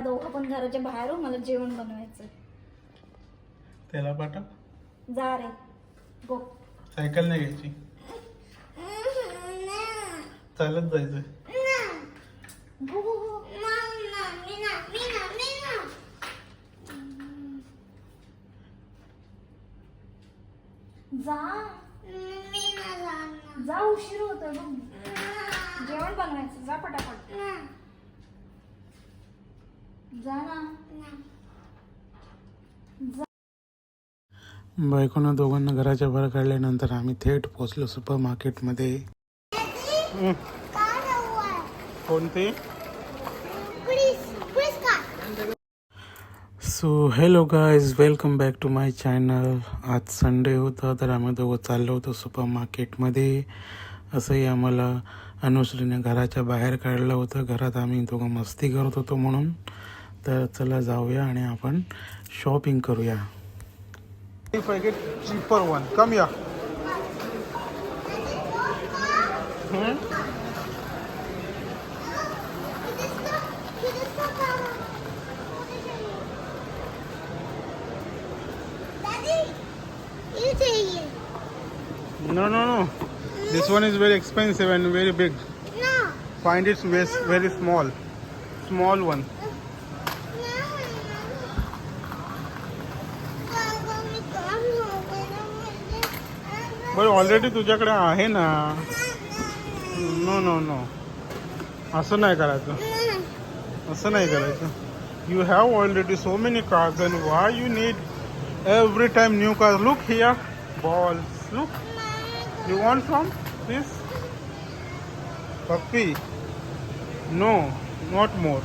दोघं पण घराच्या बाहेर मला जेवण बनवायचं. त्याला पाठव. जा रे गो. सायकल नाही घ्यायची, चालत जायचं. गो गो गो. जा जा, उशीर होतोय बघ. जेवण बनवायचं, जा पटापट. जा ना. बायकोनं दोघांना घराच्या बाहेर काढल्यानंतर आम्ही थेट पोहोचलो सुपर मार्केटमध्ये. कोणते? So hello guys, welcome back to my channel. आज संडे होता तर आम्ही दोघं चाललो होतो सुपर मार्केटमध्ये. असंही आम्हाला अनुश्रीने घराच्या बाहेर काढलं होतं. घरात आम्ही दोघं मस्ती करत होतो म्हणून. तर चला जाऊया आणि आपण शॉपिंग करूया. If I get cheaper one, come here. No, no, no. This one is very expensive and very big. No. Find it very small. Small one. पण ऑलरेडी तुझ्याकडे आहे ना. नो नो नो, असं नाही करायचं. असं नाही करायचं. You have already so many cars and why you need every time new car. Look here, balls. Look, you want from this puppy? No, not more.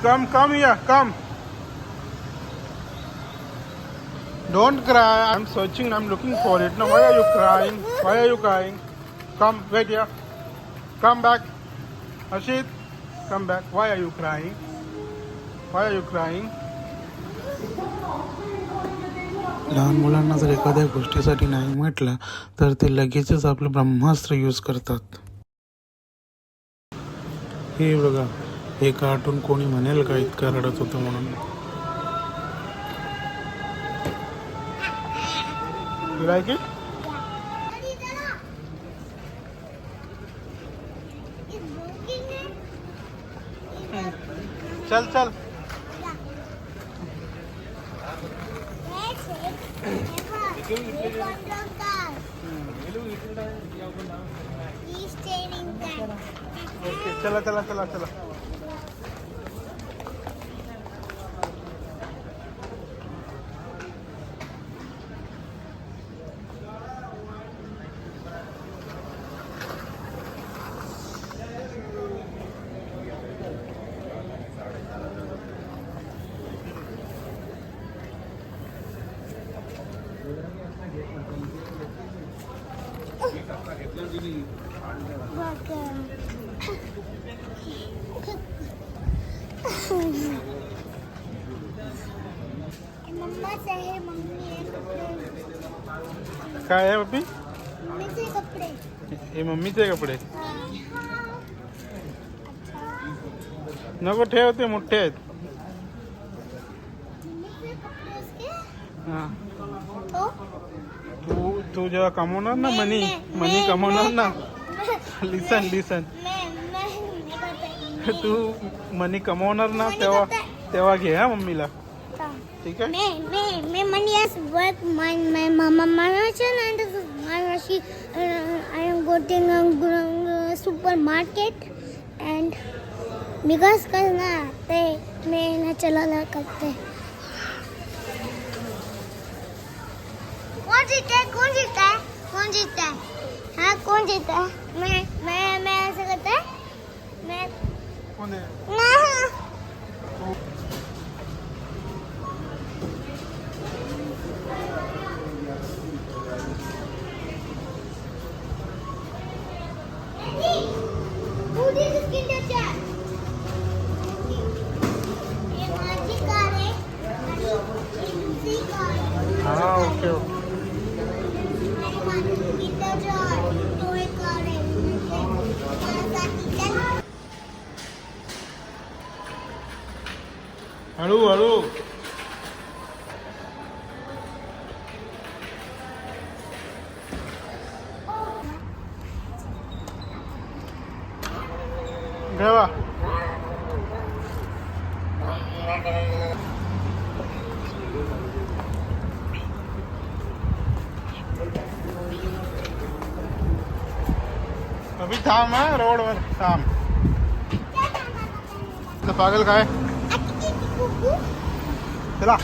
Come here, come. Don't cry. I'm searching. I'm looking for it. Now, why are you crying? Why are you crying? Come, wait here. Come back. Ashit, come back. Why are you crying? Why are you crying? लहान मुलांना जर एखाद्या गोष्टीसाठी नाही म्हटलं तर ते लगेचच आपलं ब्रह्मास्त्र यूज करतात. हे बघा, हे कार्टून कोणी म्हणेल का इतकं रडत होतं म्हणून. You like it? चल चल. ओके, चला चला चला चला. काय आहे पप्पी? हे मम्मीचे कपडे. नको ठेव, ते मोठे आहेत. हा, तू जेव्हा कमवणार ना, मनी कमवणार ना. लिसन लिसन, तू मनी कमवणार ना तेव्हा घे हा मम्मीला. ठीक आहे. मैं money has work my mama and I am going to supermarket and because करना ते मैं ना चला करते. कौन जीता है? हाँ, कौन जीता है? मैं ऐसे करता है. मैं कौन है? ना. हाँ, ओके ओके. हळू हळू. ठेवा. अभी थांब हा रोडवर थांब. पागल काय चला.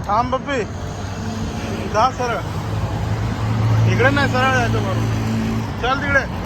थांब बप्पी. जा सरळ. इकडे नाही सरळ जायचं बरोबर. चल तिकडे.